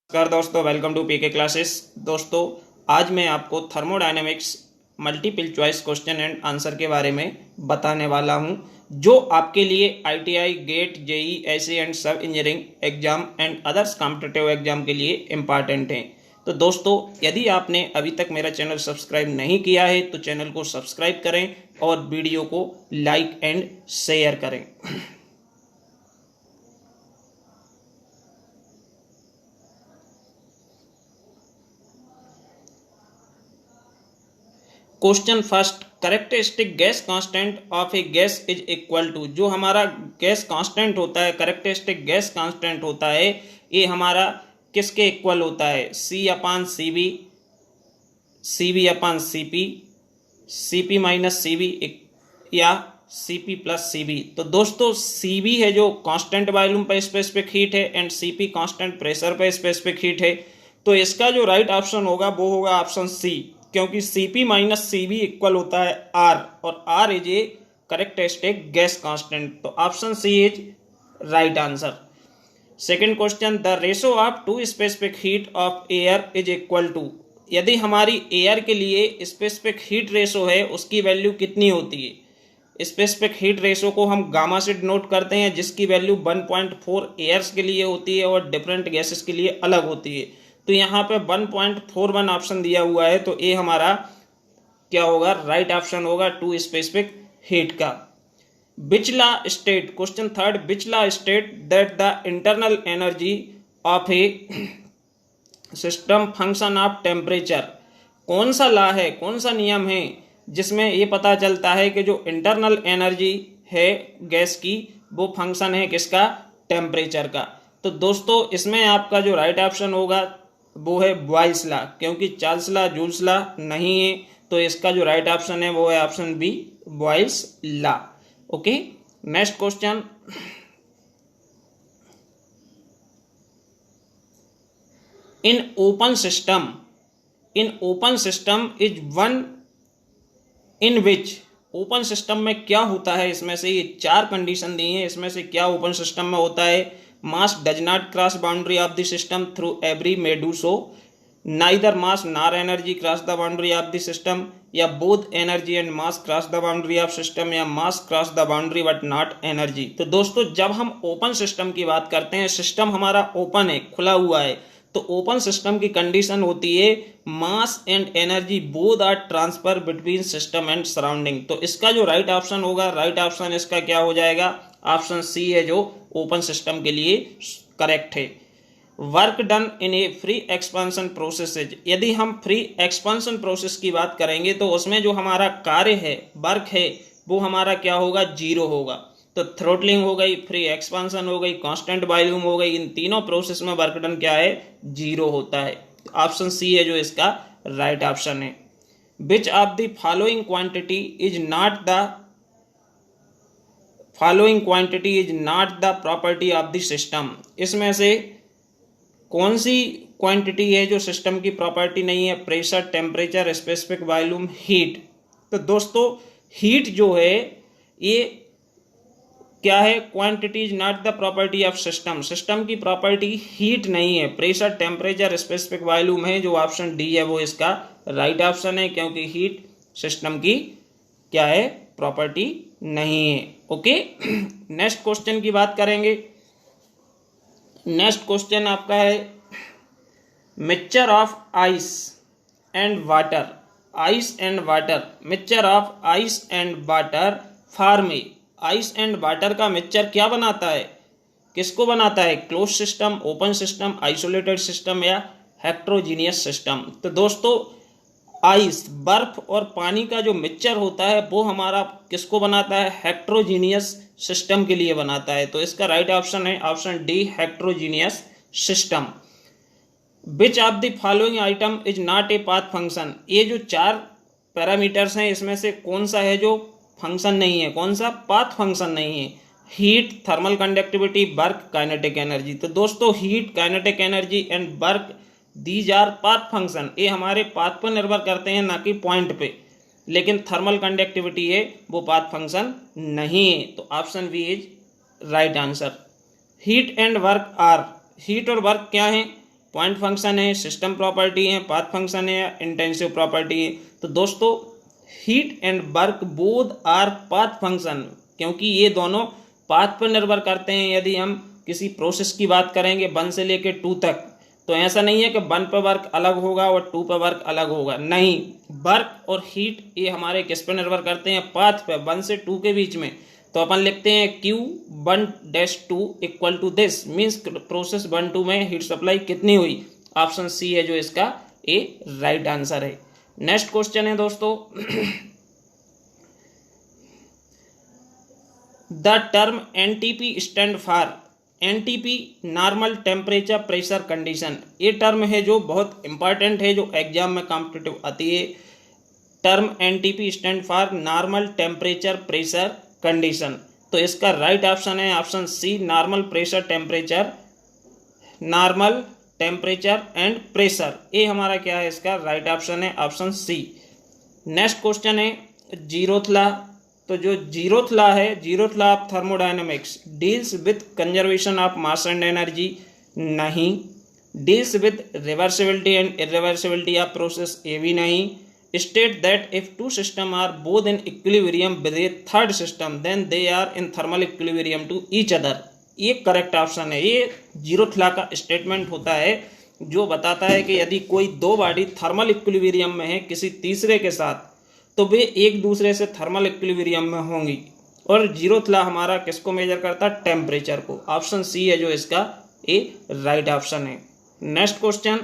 नमस्कार दोस्तों, welcome to PK classes. दोस्तों, आज मैं आपको thermodynamics multiple choice question and answer के बारे में बताने वाला हूं, जो आपके लिए ITI, GATE, JE, SE and सब engineering exam and others competitive exam के लिए इम्पॉर्टेंट हैं। तो दोस्तों, यदि आपने अभी तक मेरा चैनल सब्सक्राइब नहीं किया है तो चैनल को सब्सक्राइब करें और वीडियो को लाइक एंड शेयर करें। Question first, characteristic gas constant of a gas is equal to. जो हमारा गैस कांस्टेंट होता है, करेक्टरिस्टिक गैस कांस्टेंट होता है, ये हमारा किसके इक्वल होता है? C upon C B, C B upon C P, C P minus C B या C P plus C B. तो दोस्तों, सी बी है जो कांस्टेंट वॉल्यूम पर स्पेसिफिक हीट है and C P constant pressure पर स्पेसिफिक हीट है। तो इसका जो राइट ऑप्शन होगा वो होगा ऑप्शन सी, क्योंकि Cp माइनस Cv इक्वल होता है R और R is a characteristic gas constant. तो option C is right answer. Second question, the ratio of two specific heat of air is equal to. यदि हमारी air के लिए specific heat ratio है, उसकी वैल्यू कितनी होती है? स्पेसिफिक हीट रेशो को हम गामा से डिनोट करते हैं, जिसकी वैल्यू 1.4 एयर्स के लिए होती है और डिफरेंट गैसेस के लिए अलग होती है। तो यहाँ पे 1.41 ऑप्शन दिया हुआ है, तो ये हमारा क्या होगा? राइट ऑप्शन होगा टू स्पेसिफिक हीट का। Which law state, question third, which law state that the internal energy of a system function of temperature. कौन सा लॉ है, कौन सा नियम है जिसमें ये पता चलता है कि जो इंटरनल एनर्जी है गैस की, वो फंक्शन है किसका? टेम्परेचर का। तो दोस्तों, इसमें आपका जो राइट ऑप्शन होगा वो है बॉयल्स लॉ, क्योंकि चार्ल्स लॉ, जूल्स लॉ नहीं है। तो इसका जो राइट ऑप्शन है वो है option B, Boyle's law. Okay, next question, in open system is one in which. Open system में क्या होता है? इसमें से ये चार कंडीशन दी हैं, इसमें से क्या ओपन सिस्टम में होता है? Mass does not cross boundary of the system through every may do so, neither mass nor energy cross the boundary of the system, या both energy and mass cross the boundary of system, या mass cross the boundary but not energy. तो दोस्तों, जब हम open system की बात करते हैं, सिस्टम हमारा ओपन है, खुला हुआ है, तो ओपन सिस्टम की कंडीशन होती है mass and energy both are transfer between system and surrounding. तो इसका जो राइट ऑप्शन होगा, राइट ऑप्शन इसका क्या हो जाएगा? ऑप्शन सी है, जो ओपन सिस्टम के लिए करेक्ट है। Work done in A free expansion process. यदि हम फ्री एक्सपेंशन प्रोसेस की बात करेंगे तो उसमें जो हमारा कार्य है, वर्क है, वो हमारा क्या होगा? जीरो होगा। तो थ्रोटलिंग हो गई, फ्री एक्सपेंशन हो गई, कांस्टेंट वॉल्यूम हो गई, इन तीनों प्रोसेस में वर्क डन क्या है? जीरो होता है। ऑप्शन सी है जो इसका राइट ऑप्शन है। Which of the following quantity is not the property of the system. इसमें से कौन सी क्वांटिटी है जो सिस्टम की प्रॉपर्टी नहीं है? Pressure, temperature, specific volume, heat. तो दोस्तों, हीट जो है ये क्या है? Quantity is not the property of system. System की प्रॉपर्टी हीट नहीं है, प्रेशर, टेम्परेचर, स्पेसिफिक वॉल्यूम है। जो ऑप्शन डी है वो इसका राइट ऑप्शन है, क्योंकि हीट सिस्टम की क्या है? प्रॉपर्टी नहीं है। ओके, नेक्स्ट क्वेश्चन की बात करेंगे। नेक्स्ट क्वेश्चन आपका है mixture of ice and water. Ice and water, mixture of ice and water form A. Ice and water का मिक्सचर क्या बनाता है? किसको बनाता है? Close system, open system, isolated system या हेट्रोजीनियस सिस्टम। तो दोस्तों, आइस, बर्फ और पानी का जो मिक्सचर होता है वो हमारा किसको बनाता है? हेट्रोजीनियस सिस्टम के लिए बनाता है। तो इसका राइट ऑप्शन है option D, heterogeneous system. Which of the following item is not a path function. ये जो चार पैरामीटर्स हैं, इसमें से कौन सा है जो फंक्शन नहीं है? कौन सा पाथ फंक्शन नहीं है? Heat, thermal conductivity, work, kinetic energy. तो दोस्तों, heat, kinetic energy and work, these are path function. ये हमारे पाथ पर निर्भर करते हैं, ना कि पॉइंट पे। लेकिन थर्मल कंडक्टिविटी है वो पाथ फंक्शन नहीं है। तो option B is right answer. Heat and work are, heat और वर्क क्या है? पॉइंट फंक्शन है, सिस्टम प्रॉपर्टी है, पाथ फंक्शन है या इंटेंसिव प्रॉपर्टी है। तो दोस्तों heat and work both are path function, क्योंकि ये दोनों पाथ पर निर्भर करते हैं। यदि हम किसी प्रोसेस की बात करेंगे 1 से लेकर 2 तक, तो ऐसा नहीं है कि 1 पर वर्क अलग होगा और 2 पर वर्क अलग होगा, नहीं, वर्क और हीट ये हमारे किस पर निर्भर करते हैं, पाथ पे, 1 से 2 के बीच में। तो अपन लिखते हैं Q1-2 equal to this, means process 1-2 में हीट सप्लाई कितनी हुई। ऑप्शन सी है जो इसका ए राइट आंसर है। नेक्स्ट क्वेश्चन है दोस्तों, the term NTP stand for, NTP normal temperature pressure condition, ये टर्म है जो बहुत इंपॉर्टेंट है, जो एग्जाम में कॉम्पिटिटिव आती है। Term NTP stand for normal temperature pressure condition. तो इसका राइट ऑप्शन है option C, normal pressure temperature, normal temperature and pressure, ये हमारा क्या है, इसका राइट ऑप्शन है ऑप्शन सी। नेक्स्ट क्वेश्चन है जीरोथ लॉ। तो जो जीरोथ लॉ है, zeroth law of thermodynamics deals with conservation of mass and energy, नहीं। Deals with reversibility and irreversibility of process, ये भी नहीं। State that if 2 system are both in equilibrium with a third system then they are in thermal equilibrium to each other, ये correct option है। ये zeroth law का statement होता है जो बताता है कि यदि कोई 2 बॉडी थर्मल इक्विलिब्रियम में है किसी तीसरे के साथ, तो वे एक दूसरे से थर्मल इक्विलिब्रियम में होंगी। और जीरोथ लॉ हमारा किसको मेजर करता है, टेम्परेचर को। ऑप्शन सी है जो इसका ए राइट ऑप्शन है। Next question,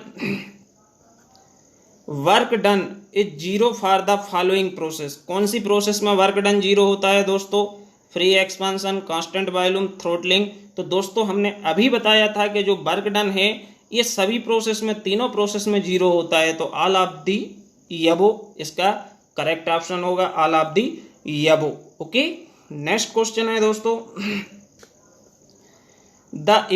work done is zero for the following process, कौन सी प्रोसेस में वर्क डन जीरो होता है दोस्तों, free expansion, constant volume, throttling. तो दोस्तों हमने अभी बताया था कि जो वर्क डन है ये सभी प्रोसेस में, तीनों प्रोसेस में जीरो होता है। तो ऑल ऑफ दी यबो इसका करेक्ट ऑप्शन होगा, all of the above. Okay, next question है दोस्तों, the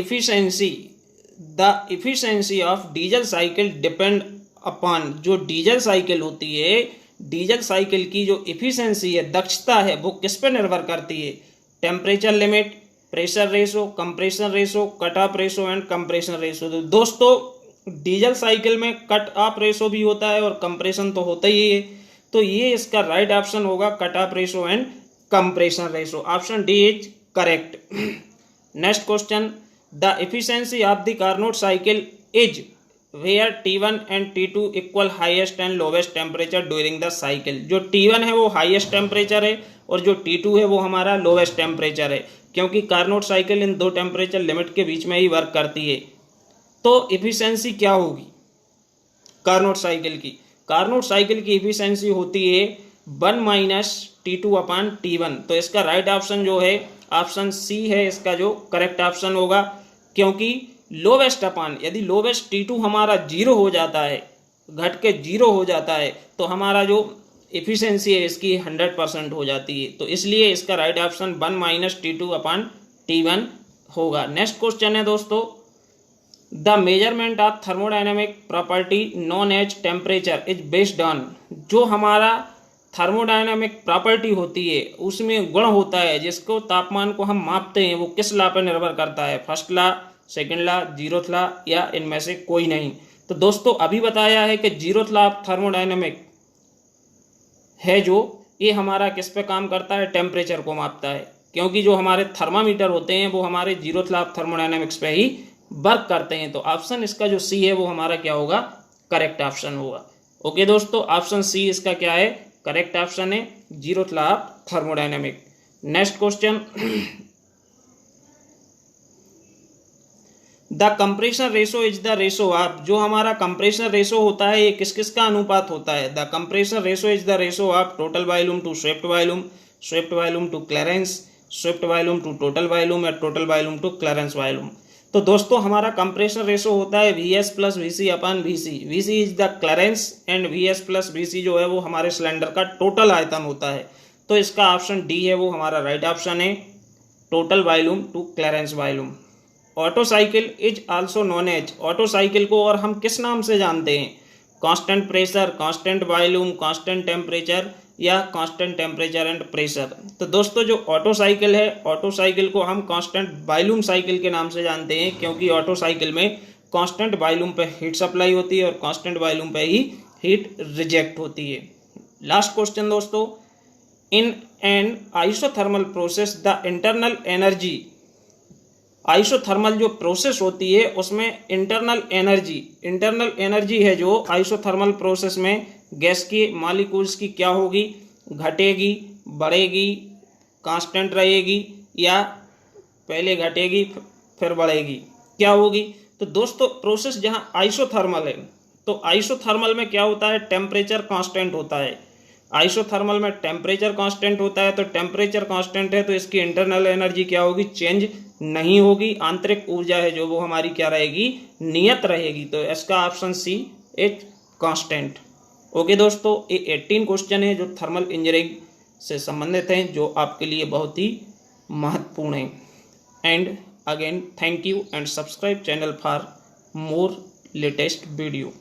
efficiency of diesel cycle depend upon, जो डीजल साइकिल होती है, डीजल साइकिल की जो इफिशिएंसी है, दक्षता है, वो किस पर निर्भर करती है, temperature limit, pressure ratio, compression ratio, cut off ratio and compression ratio. तो दोस्तों डीजल साइकिल में कट ऑफ रेशो भी होता है और कंप्रेशन तो होता ही है। तो ये इसका राइट ऑप्शन होगा, cut off ratio and compression ratio. Option D is correct. Next question, the efficiency of the Carnot cycle is where T1 and T2 equal highest and lowest temperature during the cycle. जो T1 है वो highest temperature है और जो T2 है वो हमारा lowest temperature है, क्योंकि Carnot cycle in 2 temperature limit के बीच में ही वर्क करती है। तो इफिशिएंसी क्या होगी कार्नोट साइकिल की, कार्नोट साइकिल की इफिशिएंसी होती है 1 - T2 अपॉन T1। तो इसका राइट ऑप्शन जो है ऑप्शन सी है, इसका जो करेक्ट ऑप्शन होगा, क्योंकि लोवेस्ट अपॉन, यदि लोवेस्ट T2 हमारा 0 हो जाता है, घट के 0 हो जाता है, तो हमारा जो इफिशिएंसी है इसकी 100% हो जाती है। तो इसलिए इसका right option 1 - T2 upon T1 होगा। नेक्स्ट क्वेश्चन है दोस्तों, the measurement of thermodynamic property known as temperature is based on, जो हमारा थर्मोडायनेमिक प्रॉपर्टी होती है उसमें गुण होता है जिसको तापमान को हम मापते हैं, वो किस लॉ पर निर्भर करता है, first law, second law, zeroth law या इनमें से कोई नहीं। तो दोस्तों अभी बताया है कि जीरोथ लॉ ऑफ थर्मोडायनेमिक है जो ये हमारा किस पे काम करता है, टेम्परेचर को मापता है, क्योंकि जो हमारे थर्मामीटर होते हैं वो हमारे जीरोथ लॉ ऑफ थर्मोडायनेमिक्स पे ही वर्क करते हैं। तो ऑप्शन इसका जो सी है वो हमारा क्या होगा, करेक्ट ऑप्शन होगा। ओके दोस्तों, ऑप्शन सी इसका क्या है, करेक्ट ऑप्शन है, zeroth law of thermodynamic. Next question, the compression ratio is the ratio of, जो हमारा कंप्रेशन रेशो होता है ये किस किस का अनुपात होता है, the compression ratio is the ratio of total volume to swept volume, swept volume to clearance, swept volume to total volume या total volume to clearance volume. तो दोस्तों हमारा कंप्रेशन रेशो होता है VS + VC upon VC। VC is the clearance and VS + VC जो है वो हमारे सिलेंडर का टोटल आयतन होता है। तो इसका ऑप्शन डी है वो हमारा राइट ऑप्शन है, total volume to clearance volume. Otto cycle is also known as, Otto cycle को और हम किस नाम से जानते हैं, constant pressure, constant volume, constant temperature या कांस्टेंट टेम्परेचर एंड प्रेशर। तो दोस्तों जो ऑटो साइकिल है, ऑटो साइकिल को हम कांस्टेंट वॉल्यूम साइकिल के नाम से जानते हैं, क्योंकि ऑटो साइकिल में कांस्टेंट वॉल्यूम पे हीट सप्लाई होती है और कांस्टेंट वॉल्यूम पे ही हीट रिजेक्ट होती है। लास्ट क्वेश्चन दोस्तों, in an isothermal process the internal energy, isothermal जो प्रोसेस होती है उसमें इंटरनल एनर्जी है जो आइसोथर्मल प्रोसेस में गैस के मॉलिक्यूल्स की क्या होगी, घटेगी, बढ़ेगी, कांस्टेंट रहेगी या पहले घटेगी फिर बढ़ेगी, क्या होगी? तो दोस्तों प्रोसेस जहाँ आइसोथर्मल है तो आइसोथर्मल में क्या होता है, टेम्परेचर कांस्टेंट होता है। आइसोथर्मल में टेम्परेचर कांस्टेंट होता है, तो टेम्परेचर कांस्टेंट है तो इसकी इंटरनल एनर्जी क्या होगी, चेंज नहीं होगी। आंतरिक ऊर्जा है जो वो हमारी क्या रहेगी, नियत रहेगी। तो इसका option C is constant. Okay दोस्तों, ये 18 क्वेश्चन है जो थर्मल इंजीनियरिंग से संबंधित हैं, जो आपके लिए बहुत ही महत्वपूर्ण है। And again thank you and subscribe channel for more latest video.